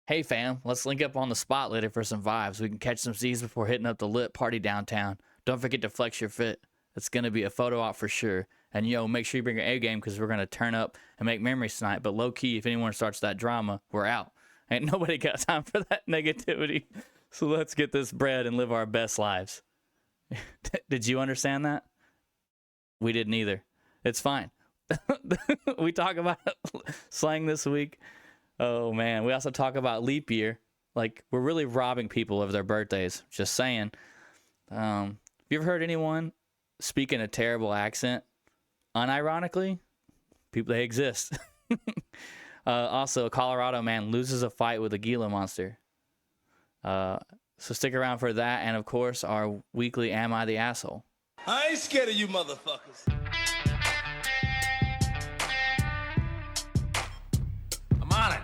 Hey fam, let's link up on the spot later for some vibes. We can catch some Z's before hitting up the lit party downtown. Don't forget to flex your fit. It's going to be a photo op for sure. And yo, make sure you bring your A game because we're going to turn up and make memories tonight. But low key, if anyone starts that drama, we're out. Ain't nobody got time for that negativity. So let's get this bread and live our best lives. Did you understand that? We didn't either. It's fine. We talk about slang this week. Oh, man. We also talk about leap year. Like, we're really robbing people of their birthdays. Just saying. Have you ever heard anyone speak in a terrible accent? Unironically, people, they exist. Also, a Colorado man loses a fight with a Gila monster. So stick around for that. And, of course, our weekly Am I the Asshole? I ain't scared of you motherfuckers. I'm on it.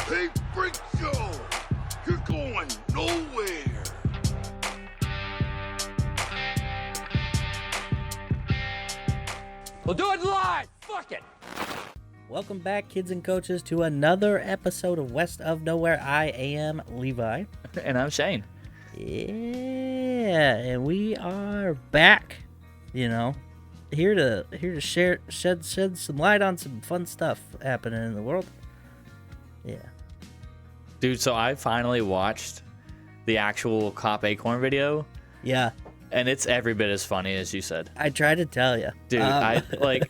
Hey, freak show! You're going nowhere! We'll do it live! Fuck it! Welcome back, kids and coaches, to another episode of West of Nowhere. I am Levi. And I'm Shane. Yeah, and we are back, here to shed some light on some fun stuff happening in the world. Yeah. Dude, so I finally watched the actual Cop Acorn video. Yeah. And it's every bit as funny as you said. I tried to tell you. Dude, I like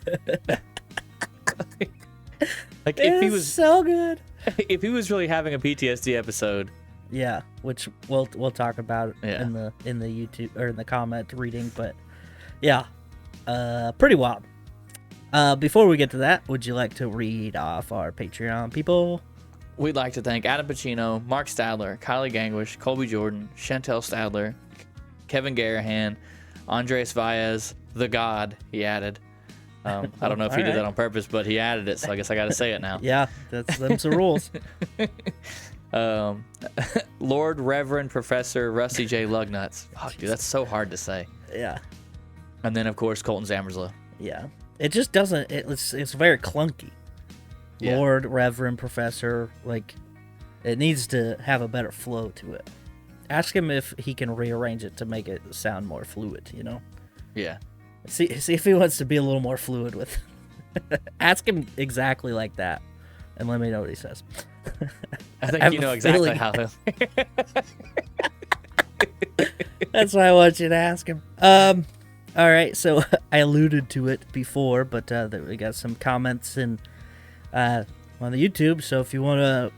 like it if he is was so good. If he was really having a PTSD episode. Yeah, which we'll talk about Yeah. in the YouTube or in the comment reading, but yeah. Pretty wild. Before we get to that, would you like to read off our Patreon people? We'd like to thank Adam Pacino, Mark Stadler, Kylie Gangwish, Colby Jordan, Chantel Stadler, Kevin Garahan, Andres Valles, the God, he added. I don't know if he did that on purpose, but he added it, so I guess I got to say it now. Yeah, them's the rules. Lord Reverend Professor Rusty J. Lugnuts. Fuck, dude, that's so hard to say. Yeah. And then, of course, Colton Zammerslow. Yeah. It just doesn't, it's very clunky. Yeah. Lord, Reverend, Professor, like, it needs to have a better flow to it. Ask him if he can rearrange it to make it sound more fluid, Yeah. See if he wants to be a little more fluid with Ask him exactly like that, and let me know what he says. I think you know exactly how to. That's why I want you to ask him. All right, so I alluded to it before, but we got some comments on the YouTube. So if you want to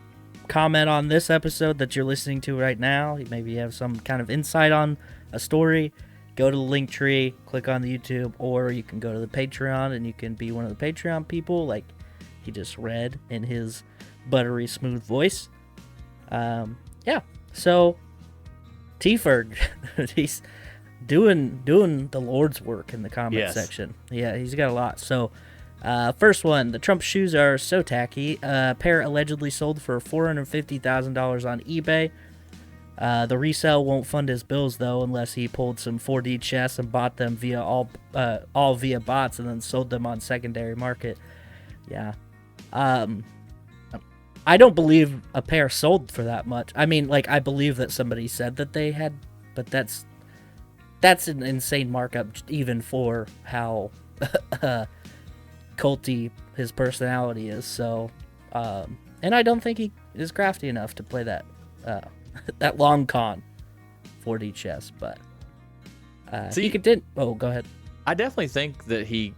comment on this episode that you're listening to right now, maybe you have some kind of insight on a story, go to the link tree, click on the YouTube, or you can go to the Patreon and you can be one of the Patreon people, like he just read in his buttery smooth voice. Yeah. So T-Ferg, he's doing the Lord's work in the comment section. Yeah, he's got a lot. So first one, the Trump shoes are so tacky. Pair allegedly sold for $450,000 on eBay. The resale won't fund his bills though, unless he pulled some 4D chess and bought them via all via bots and then sold them on secondary market. Yeah. I don't believe a pair sold for that much. I mean, like, I believe that somebody said that they had, but that's an insane markup even for how culty his personality is. So, and I don't think he is crafty enough to play that that long con 4D chess, but he could. Oh, go ahead. I definitely think that he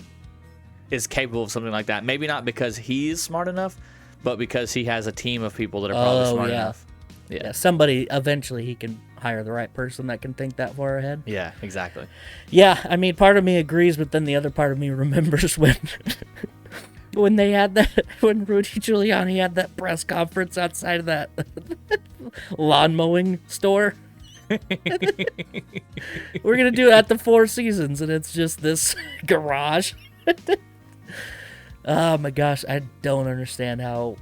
is capable of something like that. Maybe not because he's smart enough, but because he has a team of people that are probably smart enough. Yeah, somebody, eventually he can hire the right person that can think that far ahead. Yeah, exactly. Yeah, I mean, part of me agrees, but then the other part of me remembers when they had that, when Rudy Giuliani had that press conference outside of that lawn mowing store. We're going to do it at the Four Seasons, and it's just this garage. Oh my gosh, I don't understand how,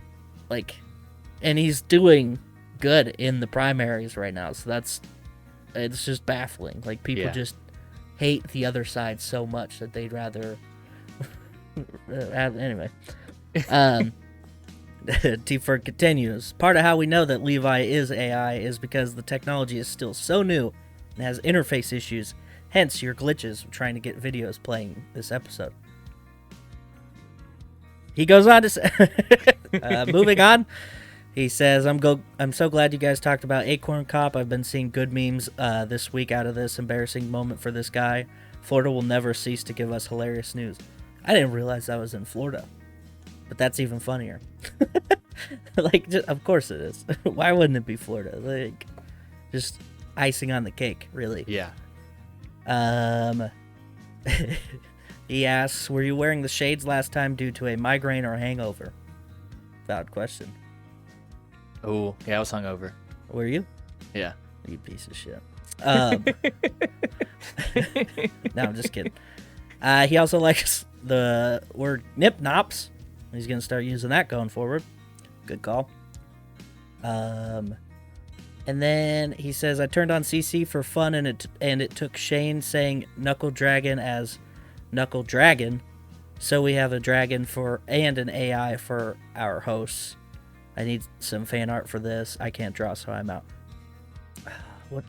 and he's doing good in the primaries right now, so it's just baffling. Like, people just hate the other side so much that they'd rather, anyway. T-Ford continues. Part of how we know that Levi is AI is because the technology is still so new and has interface issues. Hence your glitches trying to get videos playing this episode. He goes on to say, moving on, he says, I'm so glad you guys talked about Acorn Cop. I've been seeing good memes this week out of this embarrassing moment for this guy. Florida will never cease to give us hilarious news. I didn't realize I was in Florida, but that's even funnier. Like, just, of course it is. Why wouldn't it be Florida? Like, just icing on the cake, really. Yeah. He asks, were you wearing the shades last time due to a migraine or hangover? Valid question. Oh, yeah, I was hungover. Were you? Yeah. You piece of shit. No, I'm just kidding. He also likes the word nip nops. He's going to start using that going forward. Good call. And then he says, I turned on CC for fun, and it took Shane saying Knuckle Dragon as Knuckle Dragon. So we have a dragon and an AI for our hosts. I need some fan art for this. I can't draw, so I'm out. What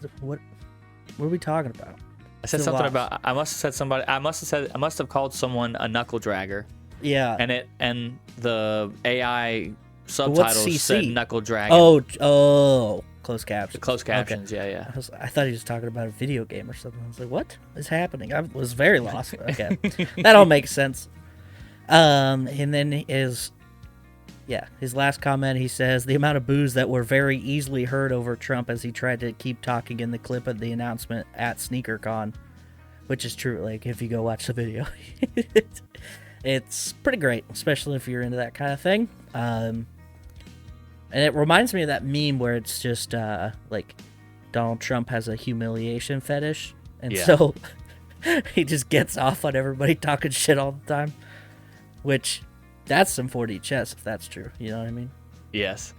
are we talking about? I said something about. I must have called someone a knuckle dragger. Yeah. And the AI subtitles said knuckle dragon. Oh, closed captions. Closed captions. Okay. Yeah. I thought he was talking about a video game or something. I was like, what is happening? I was very lost. Okay, that all makes sense. And then his last comment, he says, the amount of boos that were very easily heard over Trump as he tried to keep talking in the clip of the announcement at SneakerCon, which is true. Like, if you go watch the video, it's pretty great, especially if you're into that kind of thing. And it reminds me of that meme where it's just, like, Donald Trump has a humiliation fetish, and so he just gets off on everybody talking shit all the time, which... That's some 4D chess, if that's true. You know what I mean? Yes.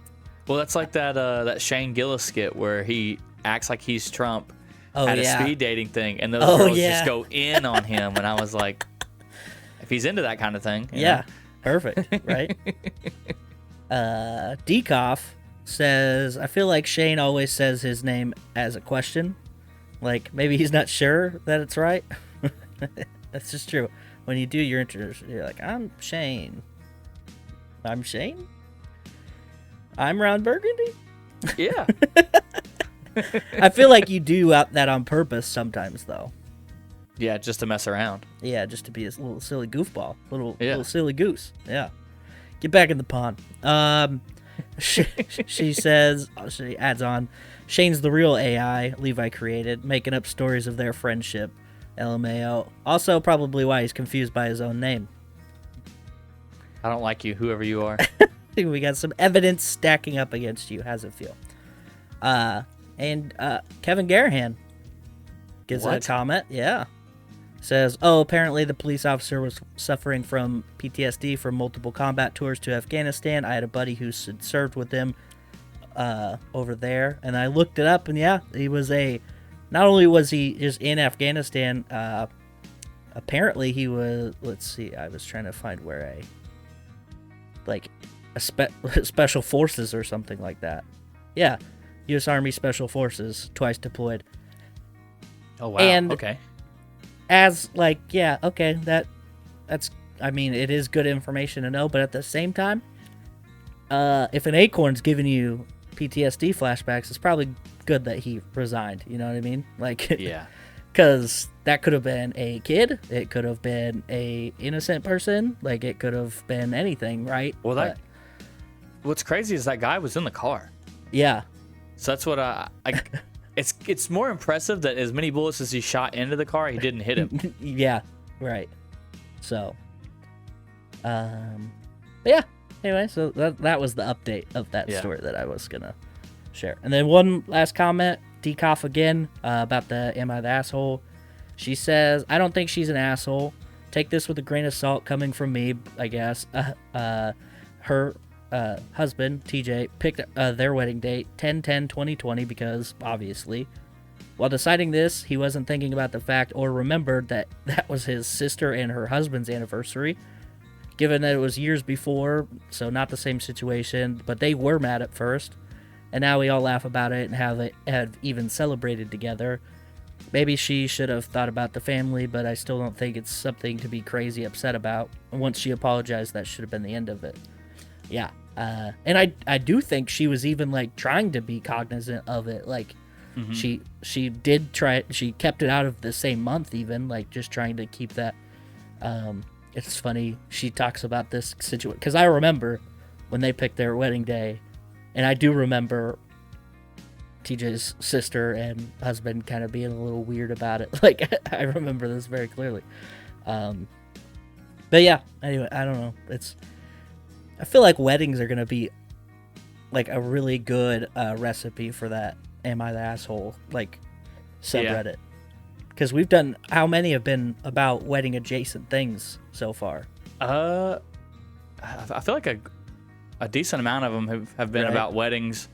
Well, that's like that Shane Gila skit where he acts like he's Trump at a speed dating thing, and those girls just go in on him. And I was like, if he's into that kind of thing. Yeah, perfect, right? Dekoff says, I feel like Shane always says his name as a question. Like, maybe he's not sure that it's right. That's just true. When you do your introduction, you're like, I'm Shane. I'm Shane? I'm Ron Burgundy? Yeah. I feel like you do that on purpose sometimes, though. Yeah, just to mess around. Yeah, just to be a little silly goofball. Little silly goose. Yeah. Get back in the pond. She says, she adds on, Shane's the real AI Levi created, making up stories of their friendship. LMAO. Also, probably why he's confused by his own name. I don't like you, whoever you are. We got some evidence stacking up against you. How's it feel? And Kevin Garahan gives a comment. Yeah. Says, apparently the police officer was suffering from PTSD from multiple combat tours to Afghanistan. I had a buddy who served with him over there. And I looked it up, and he was not only was he just in Afghanistan, apparently he was, let's see, I was trying to find where special forces or something like that. Yeah, U.S. Army Special Forces, twice deployed. Oh, wow. And okay. As, that's, I mean, it is good information to know, but at the same time, if an acorn's giving you PTSD flashbacks, it's probably good that he resigned. You know what I mean? Like, yeah, because that could have been a kid, it could have been a innocent person, like it could have been anything, right? Well, what's crazy is that guy was in the car. Yeah. So that's what it's more impressive that as many bullets as he shot into the car, he didn't hit him. Yeah, right. So, yeah. Anyway, so that was the update of that story that I was gonna share. And then one last comment, Dekoff again, about the Am I the Asshole? She says, I don't think she's an asshole. Take this with a grain of salt coming from me, I guess. Her husband, TJ, picked their wedding date, 10/10/2020, because, obviously, while deciding this, he wasn't thinking about the fact or remembered that was his sister and her husband's anniversary. given that it was years before, so not the same situation, but they were mad at first, and now we all laugh about it and how they have even celebrated together. Maybe she should have thought about the family, but I still don't think it's something to be crazy upset about. Once she apologized, that should have been the end of it. Yeah. And I do think she was even, like, trying to be cognizant of it. Like, she did try, she kept it out of the same month even, like, just trying to keep that. It's funny, she talks about this situation, because I remember when they picked their wedding day, and I do remember TJ's sister and husband kind of being a little weird about it. Like, I remember this very clearly. But yeah, anyway, I don't know. I feel like weddings are going to be like a really good recipe for that Am I the Asshole, like, subreddit. Because we've done, how many have been about wedding adjacent things so far? I feel like a decent amount of them have been about weddings.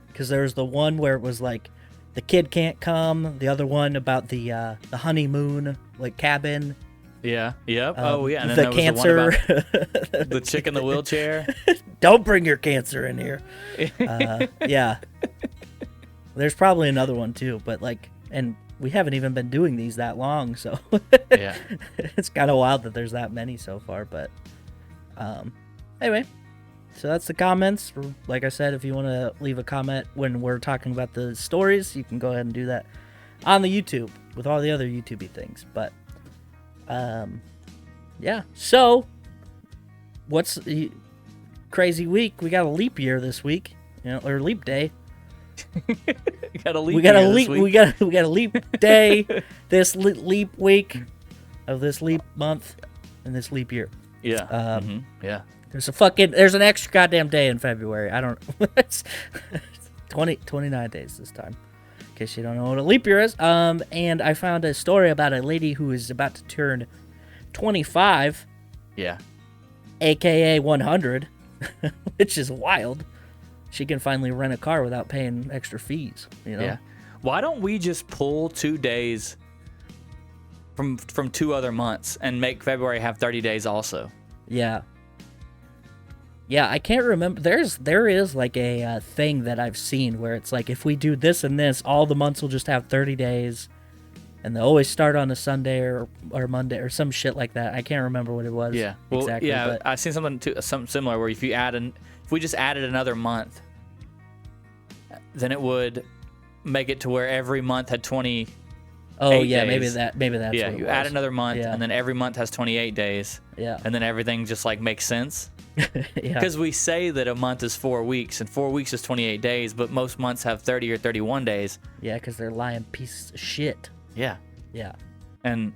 Because there's the one where it was like the kid can't come, the other one about the honeymoon, like, cabin. Yeah. Yep. Oh yeah. And then the there was cancer. The one about the chick in the wheelchair. Don't bring your cancer in here. Yeah. There's probably another one too, but like, and we haven't even been doing these that long, so Yeah. It's kind of wild that there's that many so far. But anyway, so that's the comments. Like I said, if you want to leave a comment when we're talking about the stories, you can go ahead and do that on the YouTube with all the other YouTubey things. But yeah. So what's the crazy week? We got a leap year this week, or leap day. We got a leap. We got a leap day this leap week of this leap month and this leap year. Yeah. Yeah. There's an extra goddamn day in February. I don't it's 29 days this time. In case you don't know what a leap year is. And I found a story about a lady who is about to turn 25. Yeah. AKA 100, which is wild. She can finally rent a car without paying extra fees, Yeah. Why don't we just pull 2 days from 2 other months and make February have 30 days also? Yeah. Yeah, I can't remember. There is like a thing that I've seen where it's like, if we do this and this, all the months will just have 30 days, and they always start on a Sunday or Monday or some shit like that. I can't remember what it was. Yeah. Well, exactly. yeah, But I've seen something similar where if we just added another month, then it would make it to where every month had 20. oh yeah, days. maybe that's Yeah, what it you was. add another month, Yeah. and then every month has 28 days. Yeah. And then everything just like makes sense. Yeah. Because we say that a month is 4 weeks, and 4 weeks is 28 days, but most months have 30 or 31 days. Yeah, because they're lying pieces of shit. Yeah. Yeah. And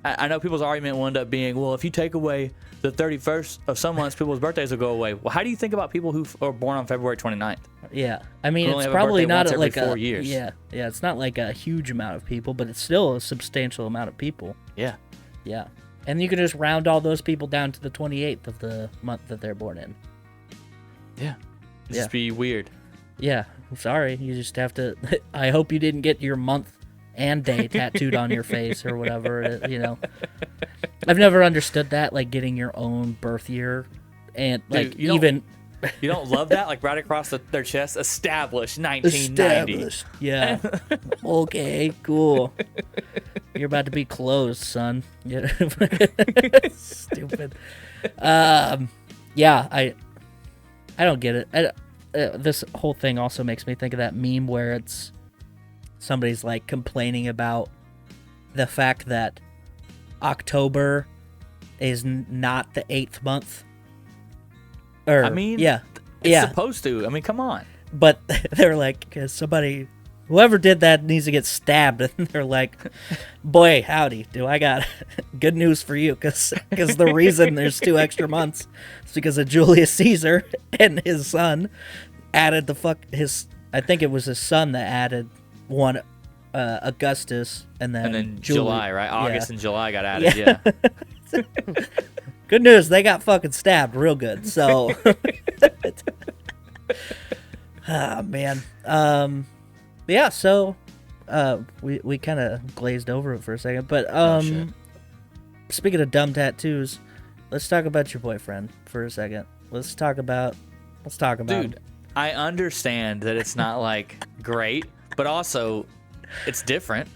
I know people's argument will end up being, well, if you take away the 31st of some months, people's birthdays will go away. Well, how do you think about people who are born on February 29th? Yeah. I mean, We only it's have a probably birthday not once every like 4 years. Yeah. Yeah, it's not like a huge amount of people, but it's still a substantial amount of people. Yeah. Yeah. And you can just round all those people down to the 28th of the month that they're born in. Yeah. It'd Yeah. just be weird. Yeah. I'm sorry. You just have to. I hope you didn't get your month and day tattooed on your face or whatever. I've never understood that, like getting your own birth year and like Dude, you even. You don't love that? Like right across their chest, established 1990. Established. Yeah. Okay, cool. You're about to be closed, son. Yeah. Stupid. Yeah, I don't get it. This whole thing also makes me think of that meme where it's somebody's like complaining about the fact that October is not the 8th month. Or, I mean, yeah, it's supposed to. I mean, come on. But they're like, whoever did that needs to get stabbed. And they're like, boy, howdy, do I got good news for you. Because the reason there's 2 extra months is because of Julius Caesar and his son added I think it was his son that added one, Augustus, and then July, right? August and July got added, yeah. Good news, they got fucking stabbed real good. So, man. Yeah. So, we kind of glazed over it for a second, but Oh, shit. speaking of dumb tattoos, let's talk about your boyfriend for a second. Let's talk about Dude, him. I understand that it's not like great, but also it's different.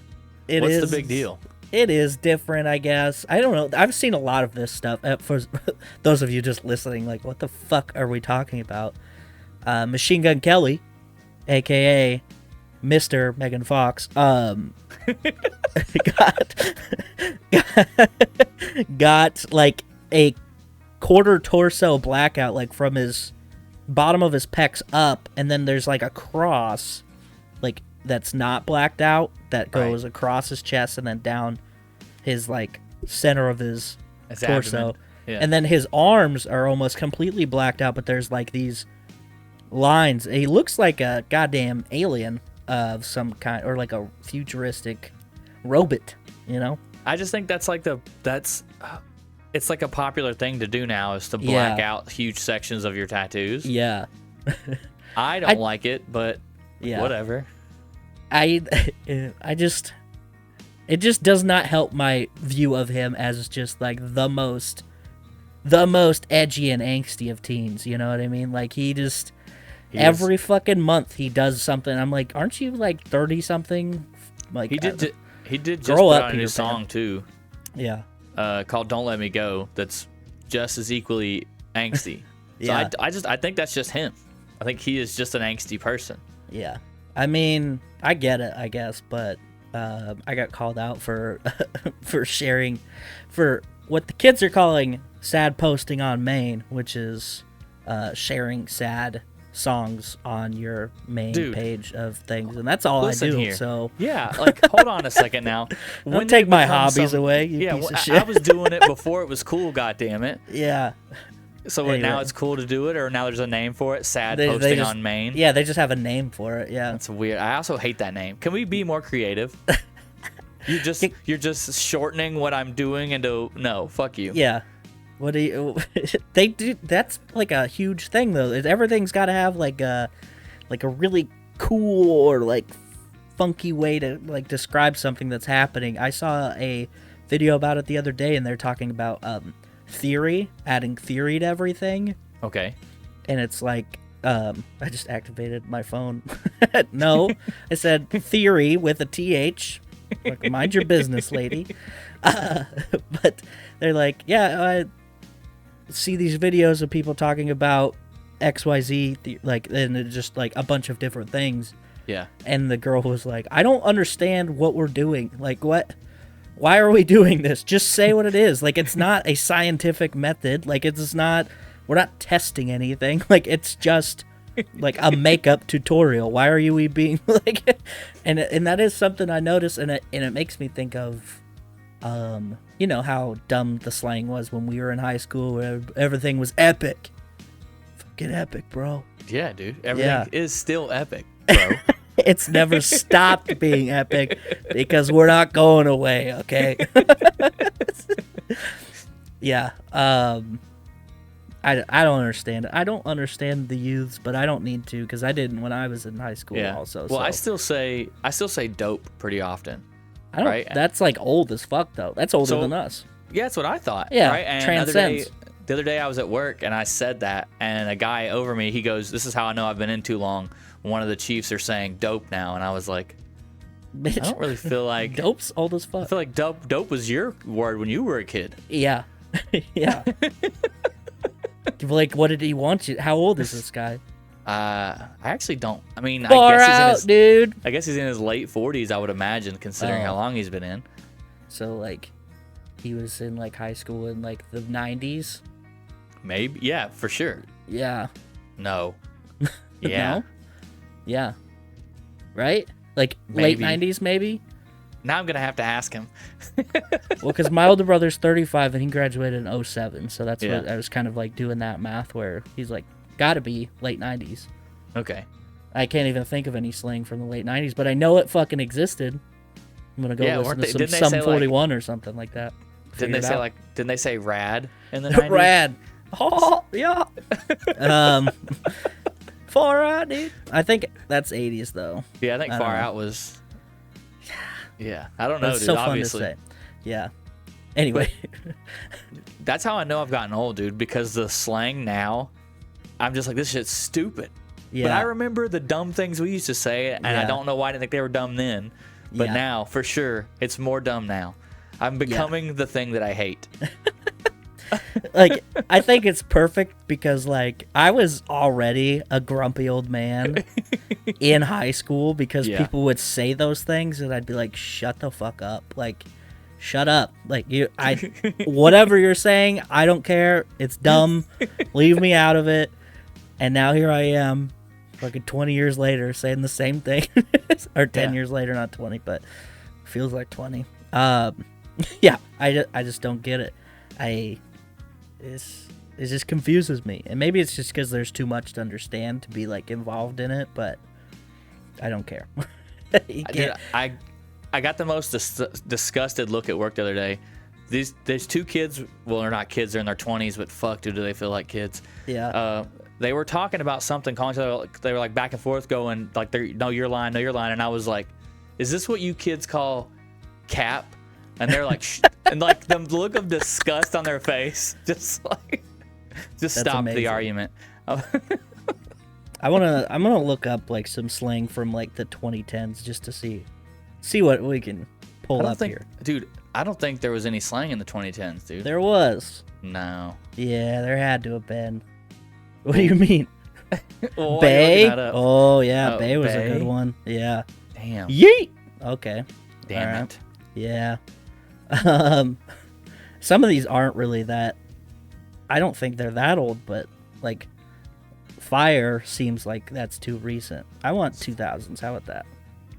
What's the big deal? It is different, I guess. I don't know. I've seen a lot of this stuff. For those of you just listening, like, what the fuck are we talking about? Machine Gun Kelly, a.k.a. Mr. Megan Fox, got like a quarter torso blackout, like from his bottom of his pecs up, and then there's like a cross, like that's not blacked out, that goes across his chest and then down his like center of his torso. Yeah. And then his arms are almost completely blacked out, but there's like these lines. He looks like a goddamn alien of some kind, or like a futuristic robot, you know? I just think that's like it's like a popular thing to do now, is to black out huge sections of your tattoos. Yeah. I don't like it, but whatever. It just does not help my view of him as just like the most edgy and angsty of teens, you know what I mean? Like every fucking month he does something. I'm like, aren't you like 30 something? Like he did just grow put up, out a new Peter song Pan. too. Yeah. Called "Don't Let Me Go." That's just as equally angsty. Yeah. So I think that's just him. I think he is just an angsty person. Yeah. I mean, I get it, I guess, but I got called out for sharing, for what the kids are calling sad posting on main, which is sharing sad songs on your main page of things, and that's all Listen I do. here. So yeah, like hold on a second now. don't take my hobbies away, you piece of shit. I was doing it before it was cool. God damn it. Yeah. So Anyway. now it's cool to do it, or now there's a name for it? Sad posting on main. Yeah, they just have a name for it. Yeah. That's weird. I also hate that name. Can we be more creative? You're just shortening what I'm doing into no. Fuck you. Yeah. What do you? They do. That's like a huge thing, though. Everything's got to have like a really cool or like funky way to like describe something that's happening. I saw a video about it the other day, and they're talking about theory, adding theory to everything. Okay. And it's like, I just activated my phone. No, I said theory with a TH. Like, mind your business, lady. But they're like, yeah, I see these videos of people talking about XYZ, like, and it's just like a bunch of different things. Yeah. And the girl was like, I don't understand what we're doing. Like, what? Why are we doing this? Just say what it is. Like, it's not a scientific method. Like, it's not, we're not testing anything. Like, it's just like a makeup tutorial. Why are you being like, and that is something I noticed, and it makes me think of, you know, how dumb the slang was when we were in high school, where everything was epic. Fucking epic, bro. Yeah, dude. Everything is still epic, bro. It's never stopped being epic because we're not going away, okay? Yeah. I don't understand it. I don't understand the youths, but I don't need to, because I didn't when I was in high school also. Well, so. I still say dope pretty often. I don't, right? That's like old as fuck, though. That's older than us. Yeah, that's what I thought. Yeah, right? And transcends. The other day I was at work and I said that, and a guy over me, he goes, "This is how I know I've been in too long. One of the Chiefs are saying dope now," and I was like, Bitch. I don't really feel like Dope's old as fuck. I feel like dope was your word when you were a kid. Yeah. Yeah. Like, what did he want you? How old is this guy? I actually don't. I mean, Far out, dude. I guess he's in his late 40s, I would imagine, considering how long he's been in. So, like, he was in, like, high school in, like, the 90s? Maybe. Yeah, for sure. Yeah. No. Yeah. No? Yeah. Right? Like, Maybe. late 90s, maybe? Now I'm going to have to ask him. Well, because my older brother's 35 and he graduated in 07, so that's Yeah. what I was kind of, like, doing that math where he's, like, gotta be late 90s. Okay. I can't even think of any slang from the late 90s, but I know it fucking existed. I'm gonna go listen to didn't they some say, 41 or something like that. Didn't they Figure it say out. didn't they say rad in the 90s? Rad. Oh, yeah. Far out, dude. I think that's 80s, though. Yeah, I think I don't Far know. Out was. Yeah, I don't know, It's dude. so fun Obviously. to say. Yeah. Anyway. That's how I know I've gotten old, dude, because the slang now, I'm just like, this shit's stupid. Yeah. But I remember the dumb things we used to say, and I don't know why I didn't think they were dumb then. But now, for sure, it's more dumb now. I'm becoming the thing that I hate. Like, I think it's perfect because, like, I was already a grumpy old man in high school because people would say those things, and I'd be like, shut the fuck up. Like, shut up. Like, whatever you're saying, I don't care. It's dumb. Leave me out of it. And now here I am, fucking 20 years later, saying the same thing. Or 10 years later, not 20, but feels like 20. Yeah, I just don't get it. It just confuses me. And maybe it's just because there's too much to understand to be, like, involved in it, but I don't care. I got the most disgusted look at work the other day. There's two kids. Well, they're not kids. They're in their 20s, but fuck, do they feel like kids? Yeah. They were talking about something, calling each other. They were like back and forth, going like, "No, your line, no, your line." And I was like, "Is this what you kids call cap?" And they're like, and like the look of disgust on their face, just stop the argument. I'm gonna look up like some slang from like the 2010s just to see what we can pull up here. Dude, I don't think there was any slang in the 2010s, dude. There was. No. Yeah, there had to have been. What do you mean? Well, Bay? Oh yeah, Bay was Bay? a good one. Yeah. Damn. Yeet. Okay. Damn it. Yeah. Some of these aren't really that. I don't think they're that old, but like, fire seems like that's too recent. I want 2000s. How about that?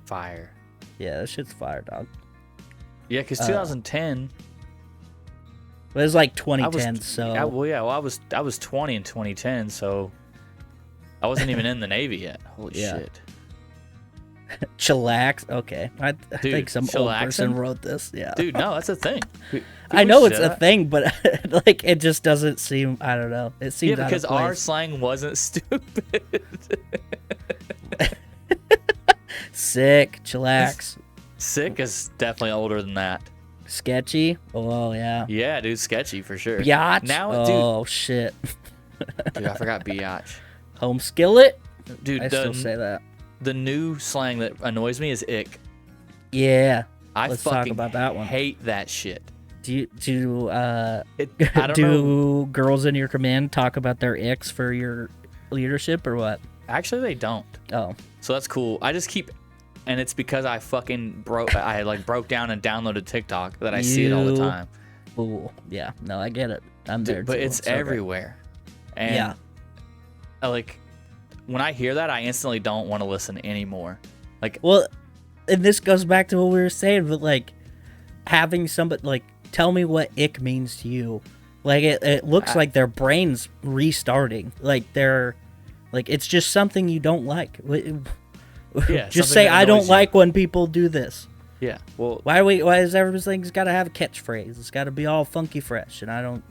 Fire. Yeah, that shit's fire, dog. Yeah, because 2010. But it's like 2010, so. I was 20 in 2010, so I wasn't even in the Navy yet. Holy shit. Chillax. Okay. I think some old person wrote this. Yeah. Dude, no, that's a thing. I know it's a thing, but like it just doesn't seem. I don't know. It seems because out of place. our slang wasn't stupid. Sick. Chillax. Sick is definitely older than that. Sketchy. Oh yeah. Yeah, dude, sketchy for sure. Biatch. Now, oh shit. Dude, I forgot biatch. Home skillet. Dude, I still say that. The new slang that annoys me is ick. Yeah. Let's talk about that one. Hate that shit. Do know. Girls in your command talk about their icks for your leadership or what? Actually, they don't. Oh. So that's cool. I just keep, and it's because I fucking broke down and downloaded TikTok that I see it all the time. Ooh, yeah. No, I get it. I'm there But too. it's everywhere. And yeah. Like, when I hear that, I instantly don't want to listen anymore. Like, well, and this goes back to what we were saying, but like having somebody like tell me what ick means to you. Like it looks like their brain's restarting. Like they're like it's just something you don't like. Yeah, just say I don't like when people do this. Yeah. Well, why is everything's got to have a catchphrase? It's got to be all funky fresh, and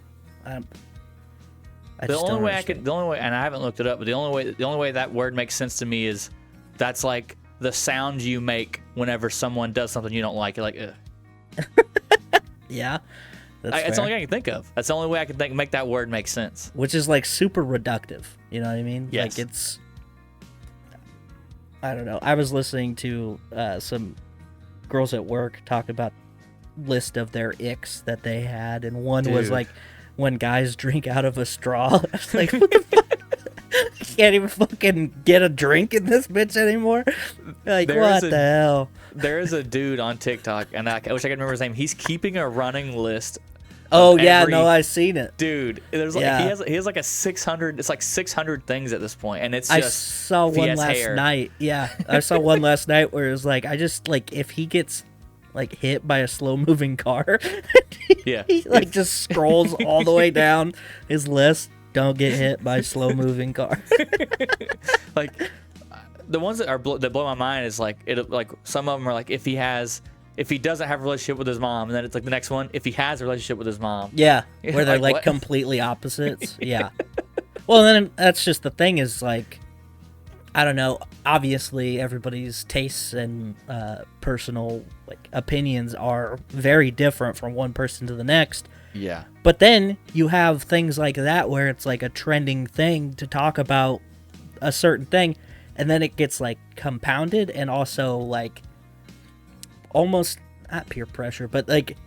the only way, and I haven't looked it up, but the only way that word makes sense to me is that's like the sound you make whenever someone does something you don't like. You're like, ugh. Yeah, it's the only thing I can think of. That's the only way I can make that word make sense. Which is like super reductive. You know what I mean? Yes. Like it's. I don't know. I was listening to some girls at work talk about list of their icks that they had, and one was like when guys drink out of a straw. I was like, what the fuck? I can't even fucking get a drink in this bitch anymore. Like, what the hell? There is a dude on TikTok, and I wish I could remember his name. He's keeping a running list. Oh yeah, no, I've seen it, dude. There's like he has like a 600. It's like 600 things at this point, and it's just. I saw one last night. Yeah, I saw one last night where it was like I just like if he gets like hit by a slow moving car, he like just scrolls all the way down his list. Don't get hit by slow moving car. Like the ones that blow my mind is like some of them are like if he doesn't have a relationship with his mom, and then it's like the next one if he has a relationship with his mom. Yeah, where they're like completely opposites. Yeah. Well, then that's just the thing is like I don't know. Obviously, everybody's tastes and personal opinions are very different from one person to the next. Yeah. But then you have things like that where it's like a trending thing to talk about a certain thing, and then it gets like compounded and also like almost not peer pressure, but like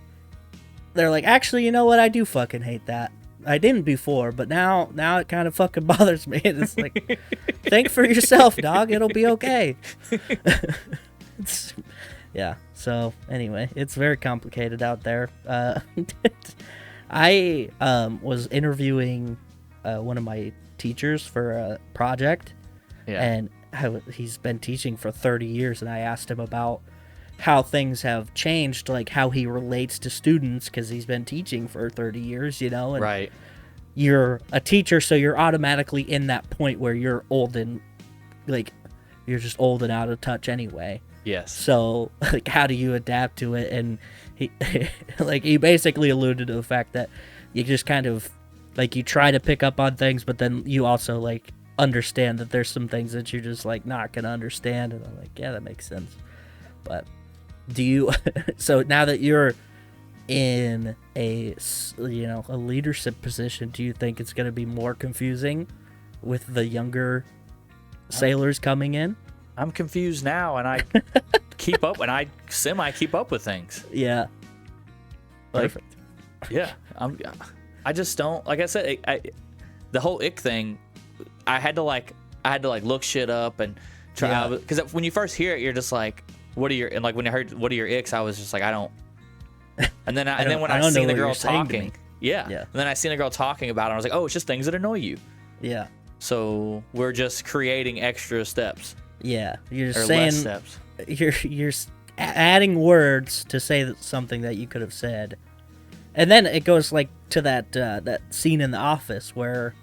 they're like, actually, you know what? I do fucking hate that. I didn't before, but now it kind of fucking bothers me. And it's like, think for yourself, dog. It'll be okay. Yeah. So anyway, it's very complicated out there. I was interviewing one of my teachers for a project, and he's been teaching for 30 years, and I asked him about how things have changed, like how he relates to students, because he's been teaching for 30 years, you know, and Right. you're a teacher, so you're automatically in that point where you're old and like you're just old and out of touch anyway. Yes. So like, how do you adapt to it? And he like he basically alluded to the fact that you just kind of like you try to pick up on things, but then you also like understand that there's some things that you're just like not gonna understand. And I'm like, yeah, that makes sense. But do you so now that you're in a leadership position, do you think it's going to be more confusing with the younger sailors coming in? I'm confused now, and I keep up, and I keep up with things. Yeah. Like, Perfect. Yeah. I just don't, like I said, the whole ick thing, I had to look shit up and try, because when you first hear it, you're just like, what are your, and like when I heard what are your icks, I was just like, I don't. And then when I seen the girl talking, and then I seen the girl talking about it, I was like, oh, it's just things that annoy you. Yeah. So we're just creating extra steps. Yeah, you're or saying less steps. You're adding words to say something that you could have said, and then it goes like to that scene in The Office where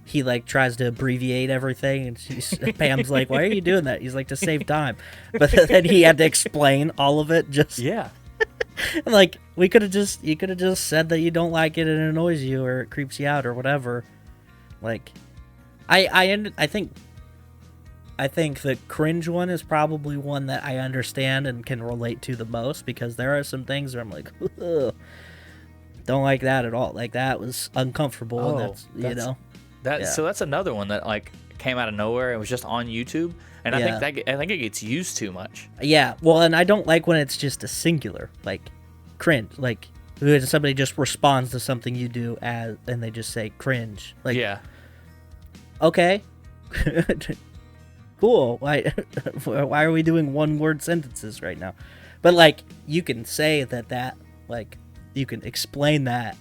he like tries to abbreviate everything, and Pam's like, "Why are you doing that?" He's like, "To save time," but then he had to explain all of it. Just like you could have just said that you don't like it and it annoys you or it creeps you out or whatever. Like, I think the cringe one is probably one that I understand and can relate to the most, because there are some things where I'm like, ugh, don't like that at all. Like, that was uncomfortable. And So that's another one that like came out of nowhere. It was just on YouTube, and I think it gets used too much. Yeah, well, and I don't like when it's just a singular, like cringe, like when somebody just responds to something you do and they just say cringe. Like, okay. Cool. Why are we doing one word sentences right now? But like, you can say that like, you can explain that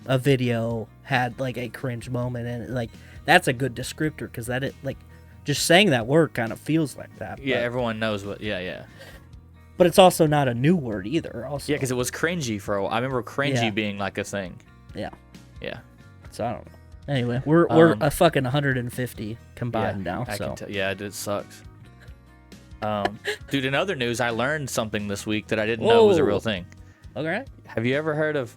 a video had like a cringe moment, and like that's a good descriptor, because that it like just saying that word kind of feels like that. Yeah, everyone knows what. Yeah. But it's also not a new word either. Also. Yeah, because it was cringy for a while. I remember cringy being like a thing. Yeah. So I don't know. Anyway, we're a fucking 150 combined now. So it sucks. Dude, in other news, I learned something this week that I didn't know was a real thing. Okay. Have you ever heard of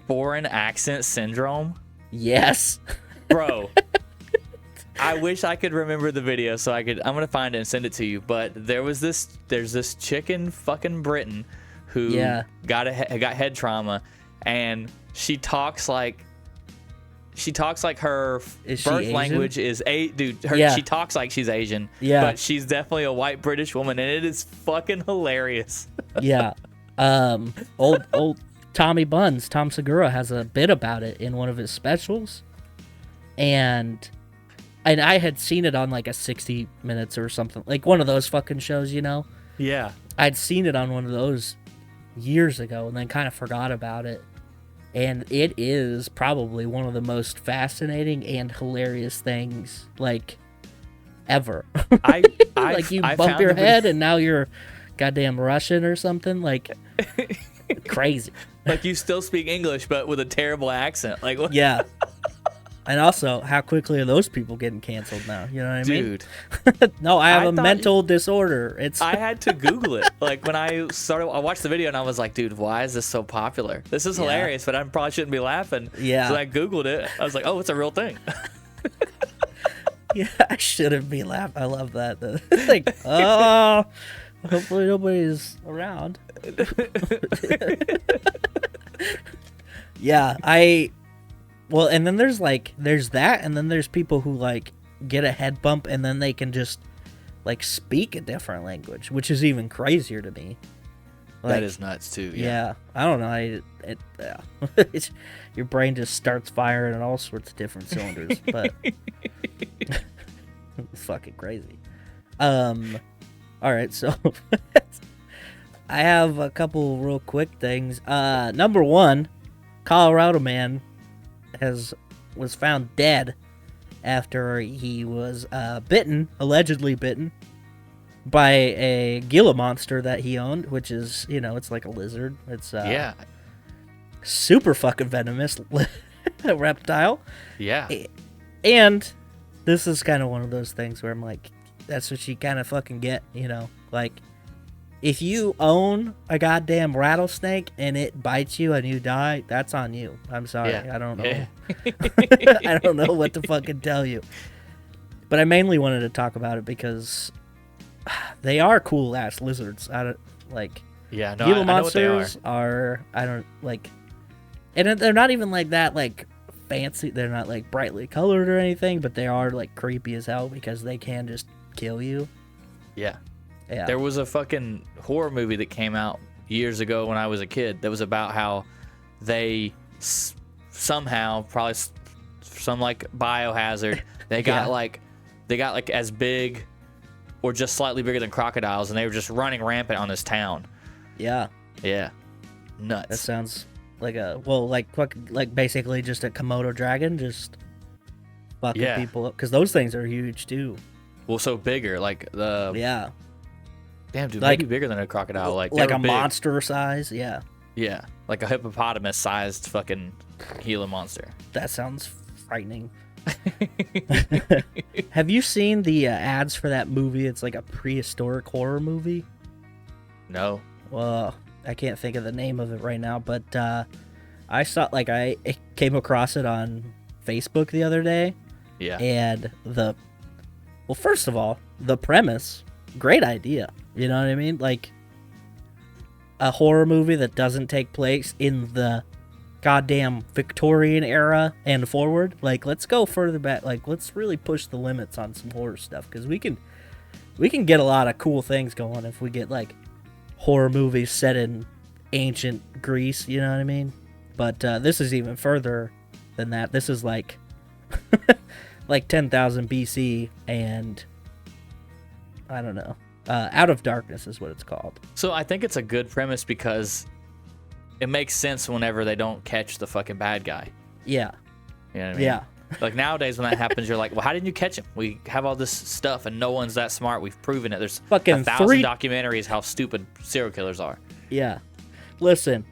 foreign accent syndrome? Yes. Bro. I wish I could remember the video so I'm gonna find it and send it to you. But there's this chick in fucking Britain who got head trauma, and she talks like her birth language is she talks like she's Asian, but she's definitely a white British woman, and it is fucking hilarious. Yeah. Old Tommy Buns, Tom Segura, has a bit about it in one of his specials, and I had seen it on like a 60 Minutes or something, like one of those fucking shows, you know? Yeah. I'd seen it on one of those years ago and then kind of forgot about it. And it is probably one of the most fascinating and hilarious things, like, ever. Like, you bump your head and now you're goddamn Russian or something. Like, crazy. Like, you still speak English, but with a terrible accent. Like, what? Yeah. And also, how quickly are those people getting canceled now? You know what I mean? Dude. No, I have a mental disorder. I had to Google it. Like, when I watched the video and I was like, dude, why is this so popular? This is hilarious, but I probably shouldn't be laughing. Yeah. So I Googled it. I was like, oh, it's a real thing. Yeah, I shouldn't be laughing. I love that. It's like, oh, hopefully nobody's around. Yeah, well, and then there's that, and then there's people who like get a head bump and then they can just like speak a different language, which is even crazier to me. Like, that is nuts too. Yeah, I don't know. Your brain just starts firing in all sorts of different cylinders, but it's fucking crazy. All right, so I have a couple real quick things. Number one, Colorado man was found dead after he was allegedly bitten by a Gila monster that he owned, which is, it's like a lizard. It's super fucking venomous reptile. Yeah. And this is kind of one of those things where I'm like, that's what you kind of fucking get, like, if you own a goddamn rattlesnake and it bites you and you die, that's on you. I'm sorry. Yeah. I don't know. Yeah. I don't know what to fucking tell you. But I mainly wanted to talk about it because they are cool ass lizards. Yeah, no, Gila I know what they monsters are. I don't like, and they're not even like that, like fancy. They're not like brightly colored or anything, but they are like creepy as hell because they can just kill you. Yeah. Yeah. There was a fucking horror movie that came out years ago when I was a kid that was about how they somehow, probably some like biohazard, they got like as big or just slightly bigger than crocodiles, and they were just running rampant on this town. Yeah. Yeah. Nuts. That sounds like like basically just a Komodo dragon just fucking people up, because those things are huge too. Well, so bigger, like the yeah. Damn, dude, Like- maybe bigger than a crocodile. Like a big. monster size. Yeah. Yeah, like a hippopotamus-sized fucking Gila monster. That sounds frightening. Have you seen the ads for that movie? It's like a prehistoric horror movie. No. Well, I can't think of the name of it right now, but I saw I came across it on Facebook the other day. Yeah. And first of all, the premise, great idea. You know what I mean? Like a horror movie that doesn't take place in the goddamn Victorian era and forward. Like, let's go further back. Like, let's really push the limits on some horror stuff, because we can get a lot of cool things going if we get like horror movies set in ancient Greece. You know what I mean? But this is even further than that. This is like 10,000 BC, and I don't know. Out of Darkness is what it's called. So I think it's a good premise because it makes sense whenever they don't catch the fucking bad guy. Yeah. You know what I mean? Yeah. Like nowadays when that happens, you're like, well, how didn't you catch him? We have all this stuff and no one's that smart. We've proven it. There's Fucking 1,000 documentaries how stupid serial killers are. Yeah. Listen.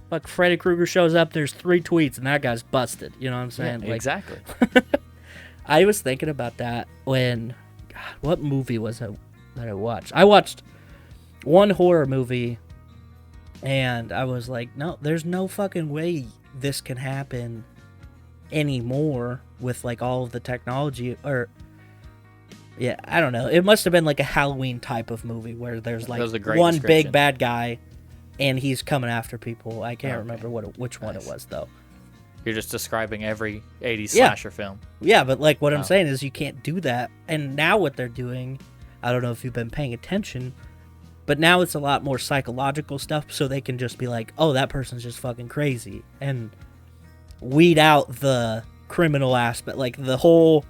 Fuck, Freddy Krueger shows up, there's 3 tweets, and that guy's busted. You know what I'm saying? Yeah, exactly. I was thinking about that when... God, what movie was it that I watched? I watched one horror movie, and I was like, no, there's no fucking way this can happen anymore with like all of the technology. Or yeah, I don't know, it must have been like a Halloween type of movie where there's like one big bad guy and he's coming after people. I can't remember which one it was though. You're just describing every 80s slasher film. Yeah, but like what I'm saying is you can't do that. And now what they're doing, I don't know if you've been paying attention, but now it's a lot more psychological stuff, so they can just be like, oh, that person's just fucking crazy, and weed out the criminal aspect, like the whole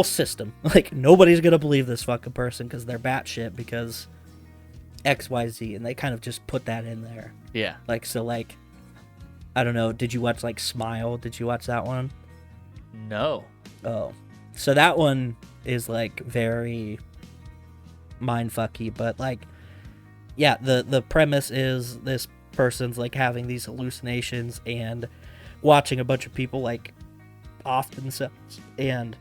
system. Like, nobody's gonna believe this fucking person because they're batshit because XYZ, and they kind of just put that in there. Yeah. Like, so like, I don't know, did you watch like Smile? Did you watch that one? No. Oh. So that one is like very mindfucky, but like, yeah, the premise is this person's like having these hallucinations and watching a bunch of people like off themselves, and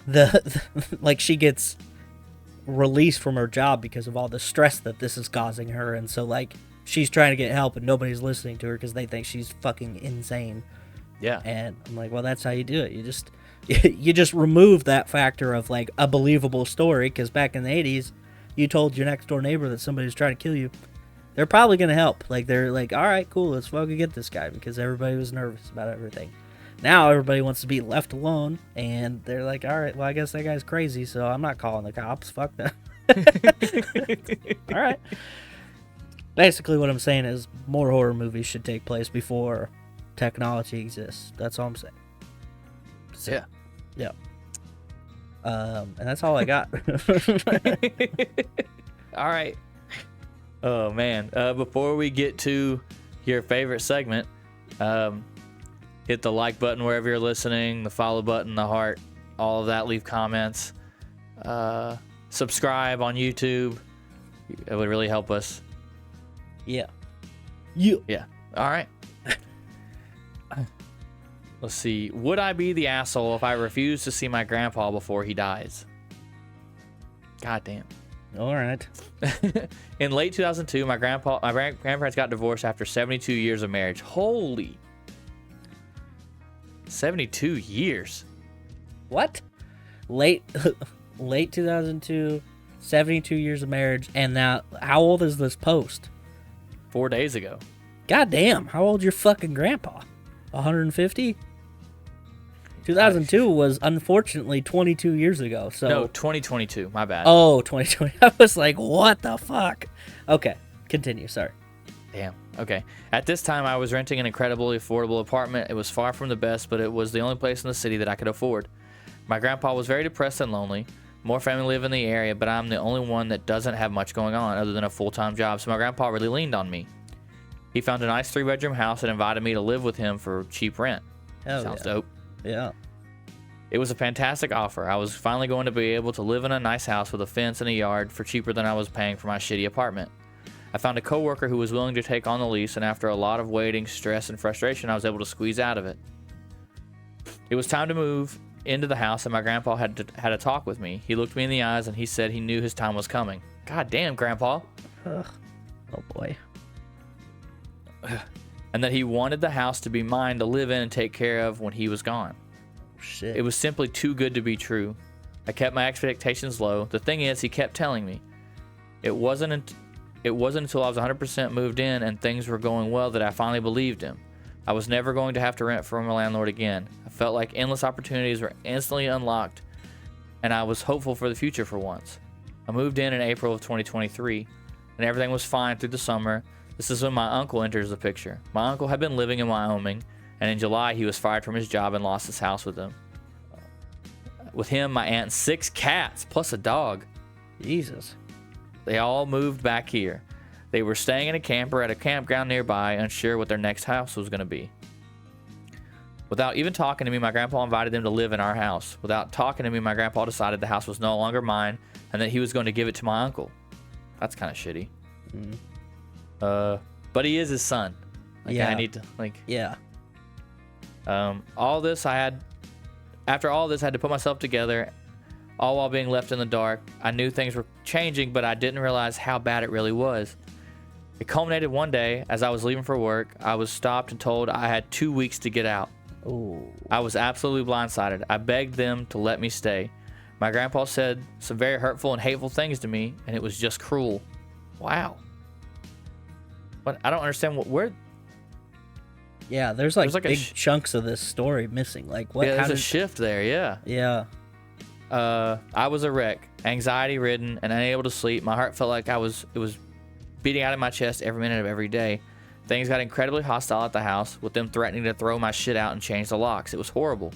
the like she gets released from her job because of all the stress that this is causing her, and so like she's trying to get help and nobody's listening to her because they think she's fucking insane. Yeah. And I'm like, well, that's how you do it. You just you just remove that factor of like a believable story, because back in the 80s, you told your next door neighbor that somebody was trying to kill you. They're probably going to help. Like, they're like, all right, cool, let's fucking get this guy, because everybody was nervous about everything. Now everybody wants to be left alone, and they're like, all right, well, I guess that guy's crazy, so I'm not calling the cops. Fuck that. All right. Basically, what I'm saying is more horror movies should take place before technology exists. That's all I'm saying. So, Yeah. Yeah. And that's all I got. All right. Oh man. Before we get to your favorite segment, hit the like button wherever you're listening, the follow button, the heart, all of that. Leave comments. Subscribe on YouTube. It would really help us. Yeah. Yeah. All right. Let's see. Would I be the asshole if I refused to see my grandpa before he dies? God damn. All right. In late 2002, my grandparents got divorced after 72 years of marriage. Holy. 72 years. What? Late 2002, 72 years of marriage, and now how old is this post? 4 days ago. God damn, how old your fucking grandpa? 150? 2002 was unfortunately 22 years ago. So No, 2022. My bad. Oh, 2020. I was like, what the fuck? Okay, continue. Sorry. Damn. Okay. At this time, I was renting an incredibly affordable apartment. It was far from the best, but it was the only place in the city that I could afford. My grandpa was very depressed and lonely. More family live in the area, but I'm the only one that doesn't have much going on other than a full-time job, so my grandpa really leaned on me. He found a nice 3-bedroom house and invited me to live with him for cheap rent. Hell Sounds yeah. dope. Yeah. It was a fantastic offer. I was finally going to be able to live in a nice house with a fence and a yard for cheaper than I was paying for my shitty apartment. I found a coworker who was willing to take on the lease, and after a lot of waiting, stress, and frustration, I was able to squeeze out of it. It was time to move into the house, and my grandpa had a talk with me. He looked me in the eyes, and he said he knew his time was coming. God damn, Grandpa. Ugh. Oh boy. And that he wanted the house to be mine to live in and take care of when he was gone. Shit. It was simply too good to be true. I kept my expectations low. The thing is, he kept telling me. It wasn't until I was 100% moved in and things were going well that I finally believed him. I was never going to have to rent from a landlord again. I felt like endless opportunities were instantly unlocked, and I was hopeful for the future for once. I moved in April of 2023, and everything was fine through the summer. This is when my uncle enters the picture. My uncle had been living in Wyoming, and in July he was fired from his job and lost his house with him. With him, my aunt, and 6 cats, plus a dog. Jesus. They all moved back here. They were staying in a camper at a campground nearby, unsure what their next house was going to be. Without even talking to me, my grandpa invited them to live in our house. Without talking to me, my grandpa decided the house was no longer mine and that he was going to give it to my uncle. That's kind of shitty. But he is his son. Like, Yeah. I need to, like... Yeah. After all this, I had to put myself together, all while being left in the dark. I knew things were changing, but I didn't realize how bad it really was. It culminated one day as I was leaving for work. I was stopped and told I had 2 weeks to get out. Ooh. I was absolutely blindsided. I begged them to let me stay. My grandpa said some very hurtful and hateful things to me, and it was just cruel. Wow. But I don't understand where. Yeah, there's like a big chunks of this story missing. Like what? Yeah, how there's a shift there. Yeah. Yeah. I was a wreck, anxiety ridden, and unable to sleep. My heart felt like it was beating out of my chest every minute of every day. Things got incredibly hostile at the house, with them threatening to throw my shit out and change the locks. It was horrible.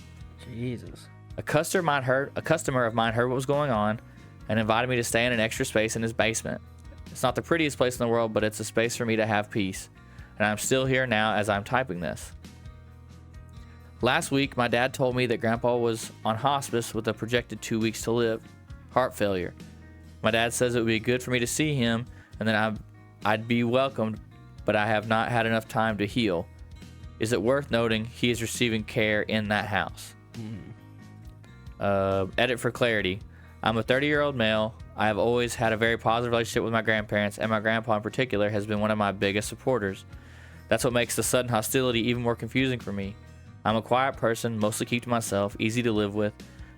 Jesus. A customer of mine heard what was going on and invited me to stay in an extra space in his basement. It's not the prettiest place in the world, but it's a space for me to have peace. And I'm still here now as I'm typing this. Last week, my dad told me that Grandpa was on hospice with a projected 2 weeks to live. Heart failure. My dad says it would be good for me to see him and then I'd be welcomed, but I have not had enough time to heal. Is it worth noting he is receiving care in that house? Edit for clarity. I'm a 30-year-old male. I have always had a very positive relationship with my grandparents, and my grandpa in particular has been one of my biggest supporters. That's what makes the sudden hostility even more confusing for me. I'm a quiet person, mostly keep to myself, easy to live with,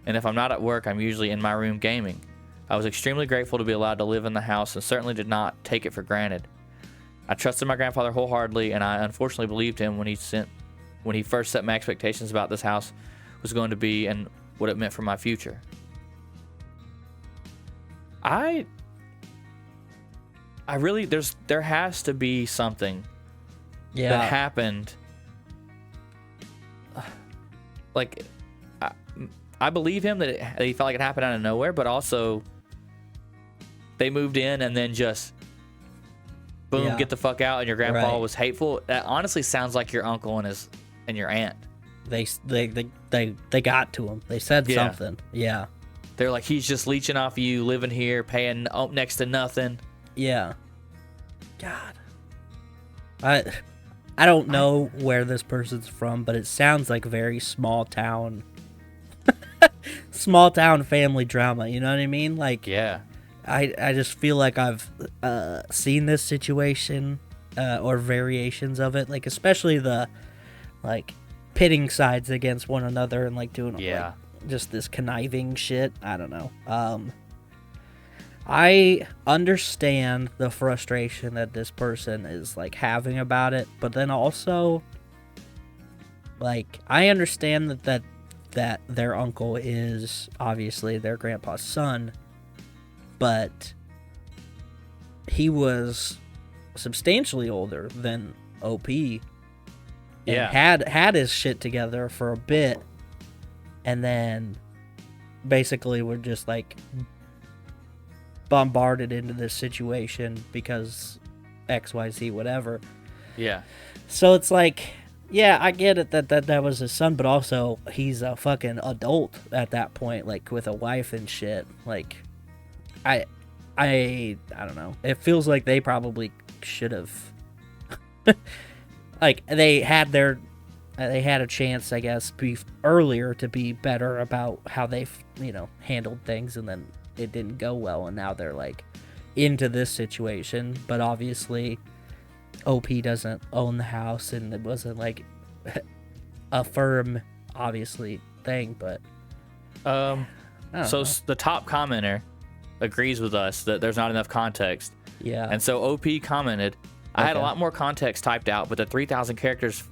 and if I'm not at work, I'm usually in my room gaming. I was extremely grateful to be allowed to live in the house and certainly did not take it for granted. I trusted my grandfather wholeheartedly, and I unfortunately believed him when he first set my expectations about this house was going to be and what it meant for my future. I really, there has to be something that happened. Like, I believe him that he felt like it happened out of nowhere, but also they moved in and then just boom, get the fuck out, and your grandpa was hateful. That honestly sounds like your uncle and your aunt. They got to him. They said something. Yeah. They're like, he's just leeching off of you, living here, paying next to nothing. Yeah. God. I don't know where this person's from, but it sounds like a very small town family drama, you know what I mean? Like, yeah. I just feel like I've seen this situation or variations of it, like especially the like pitting sides against one another and like doing like, just this conniving shit. I don't know. I understand the frustration that this person is like having about it, but then also like I understand that their uncle is obviously their grandpa's son, but he was substantially older than OP. And had his shit together for a bit, and then basically we're just like bombarded into this situation because XYZ whatever. Yeah. So it's like, yeah, I get it that was his son, but also he's a fucking adult at that point, like with a wife and shit. Like, I don't know. It feels like they probably should have, like they had a chance, I guess, earlier to be better about how they, handled things, and then it didn't go well, and now they're like into this situation. But obviously OP doesn't own the house, and it wasn't like a firm obviously thing, but so the top commenter agrees with us that there's not enough context. Yeah. And so OP commented, I had a lot more context typed out, but the 3,000 characters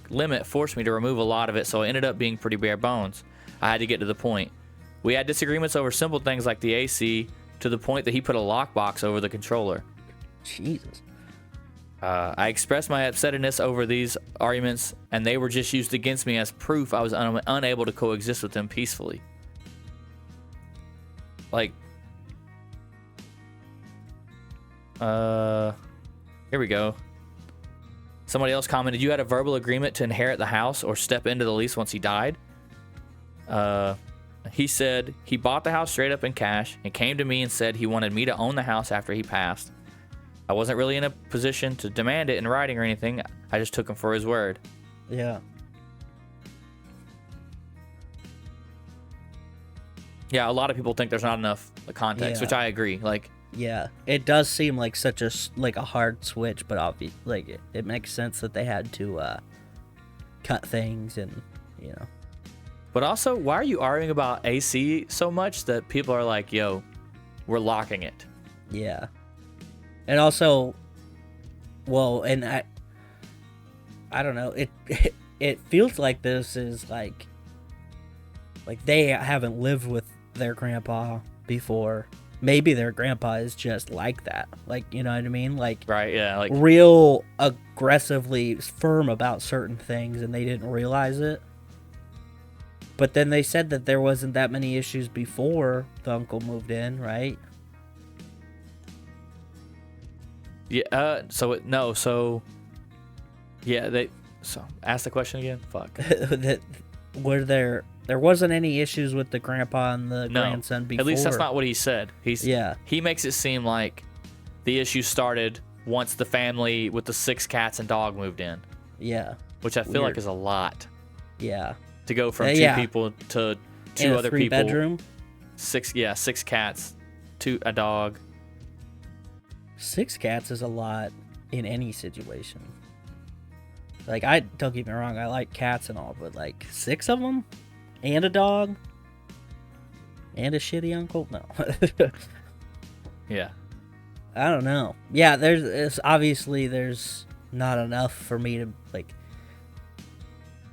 limit forced me to remove a lot of it, so it ended up being pretty bare bones. I had to get to the point. We had disagreements over simple things like the AC, to the point that he put a lockbox over the controller. Jesus. I expressed my upsetness over these arguments, and they were just used against me as proof I was unable to coexist with them peacefully. Like, here we go. Somebody else commented, you had a verbal agreement to inherit the house or step into the lease once he died. He said he bought the house straight up in cash and came to me and said he wanted me to own the house after he passed. I wasn't really in a position to demand it in writing or anything. I just took him for his word. Yeah. Yeah, a lot of people think there's not enough context, which I agree. Like, yeah, it does seem like such a hard switch, but obviously, like it makes sense that they had to cut things and But also, why are you arguing about AC so much that people are like, yo, we're locking it? Yeah. And also, well, and I don't know, it feels like this is like they haven't lived with their grandpa before. Maybe their grandpa is just like that. Like, you know what I mean? Like, right, yeah, like real aggressively firm about certain things, and they didn't realize it. But then they said that there wasn't that many issues before the uncle moved in, right? Yeah. So ask the question again. Fuck. That were there wasn't any issues with the grandpa and the grandson before. At least that's not what he said. He makes it seem like the issue started once the family with the 6 cats and dog moved in. Yeah. Which I feel like is a lot. Yeah. To go from 2 people to 2 other people. 3-bedroom. 6 cats, a dog. 6 cats is a lot in any situation. Like, I don't get me wrong, I like cats and all, but like 6 of them and a dog and a shitty uncle? No. Yeah. I don't know. Yeah, obviously there's not enough for me to like.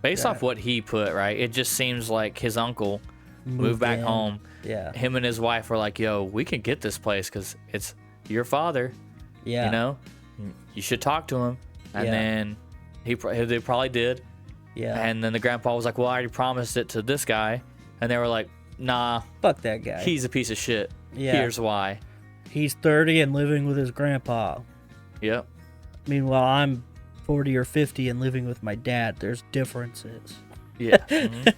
Based off what he put, right? It just seems like his uncle moved back in. home. Yeah. Him and his wife were like, "Yo, we can get this place because it's your father. Yeah. You know, you should talk to him." And Yeah. then they probably did. Yeah. And then the grandpa was like, "Well, I already promised it to this guy," and they were like, "Nah, Fuck that guy. he's a piece of shit. Yeah. Here's why." He's 30 and living with his grandpa. Yep. Meanwhile, I'm 40 or 50 and living with my dad. There's differences. Yeah. Mhm.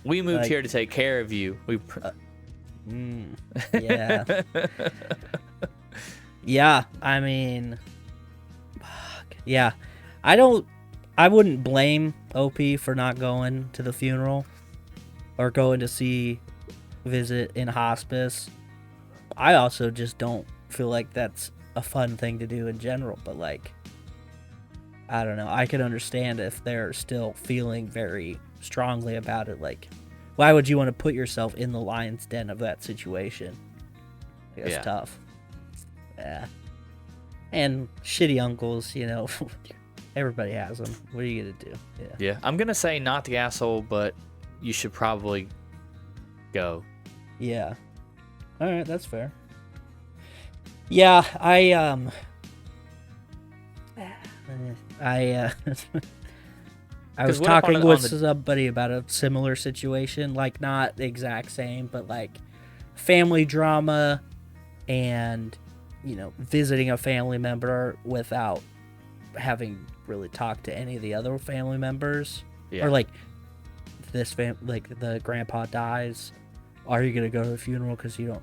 We moved Like- here to take care of you. Yeah. Yeah, I mean, fuck. Yeah. I wouldn't blame OP for not going to the funeral or going to visit in hospice. I also just don't feel like that's a fun thing to do in general, but like, I don't know. I can understand if they're still feeling very strongly about it. Like, why would you want to put yourself in the lion's den of that situation? It's Yeah. tough. Yeah. And shitty uncles, everybody has them. What are you going to do? Yeah. Yeah. I'm gonna say not the asshole, but you should probably go. Yeah. All right, that's fair. Yeah, I was 'Cause what if on talking the- with on the- somebody about a similar situation, like not the exact same, but like family drama and visiting a family member without having really talked to any of the other family members. Yeah. Or like like the grandpa dies, are you gonna go to the funeral because you don't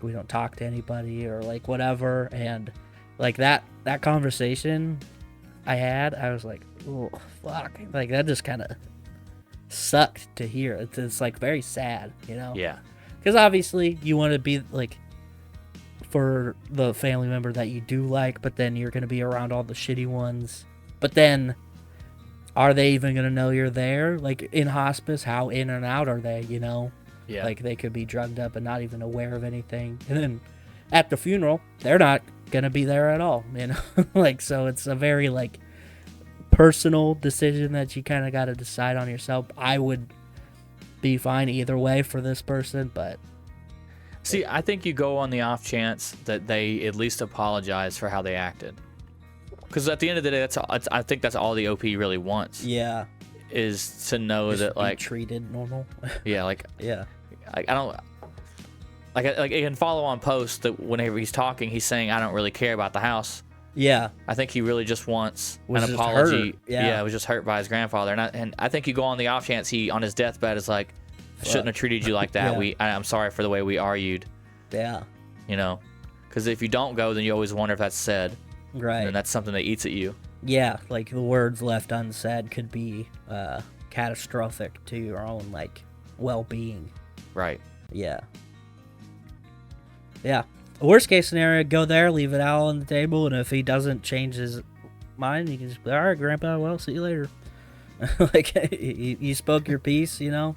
we don't talk to anybody or like whatever? And like that conversation I had, I was like, oh fuck, like that just kind of sucked to hear. It's like very sad, Yeah. because obviously you want to be like for the family member that you do like, but then you're going to be around all the shitty ones. But then are they even going to know you're there? Like in hospice, how in and out are they, Yeah. Like they could be drugged up and not even aware of anything. And then at the funeral, they're not going to be there at all, Like, so it's a very like personal decision that you kind of got to decide on yourself. I would be fine either way for this person, but See, I think you go on the off chance that they at least apologize for how they acted. Because at the end of the day, I think that's all the OP really wants. yeah, Is to know just that be like treated normal. yeah, like Yeah, I don't like it can follow on post that whenever he's talking, he's saying I don't really care about the house. yeah, I think he really just wants Was an just apology. hurt, yeah. Was just hurt by his grandfather, and I think you go on the off chance he on his deathbed is like, I shouldn't have treated you like that. Yeah. I'm sorry for the way we argued. yeah, Because if you don't go, then you always wonder if that's said, right. and that's something that eats at you. Yeah, like the words left unsaid could be catastrophic to your own like well-being. Right. Yeah. Yeah. Worst case scenario, go there, leave it out on the table, and if he doesn't change his mind, you can just be, all right, Grandpa, well, see you later. Like, you spoke your piece, Yeah.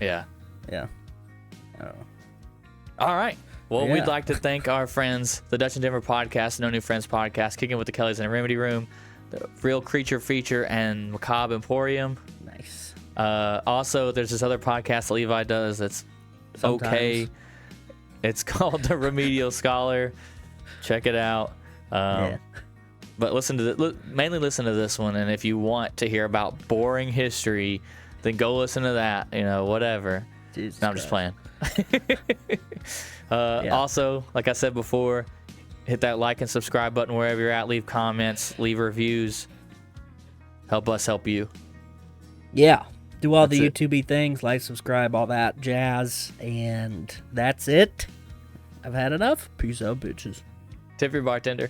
Yeah. I don't know. All right. Well, Yeah. we'd like to thank our friends, the Dutch and Denver podcast, No New Friends podcast, Kicking with the Kellys in a Remedy Room, the Real Creature Feature, and Macabre Emporium. Nice. Also, there's this other podcast that Levi does that's okay. Sometimes. It's called The Remedial Scholar. Check it out. Yeah. But mainly listen to this one, and if you want to hear about boring history, then go listen to that. Whatever. Jesus No, I'm just Christ. playing. Yeah. Also, like I said before, hit that like and subscribe button wherever you're at. Leave comments, leave reviews. Help us help you. Yeah. Do all That's the it. YouTube-y things, like, subscribe, all that jazz, and that's it. I've had enough. Peace out, bitches. Tip your bartender.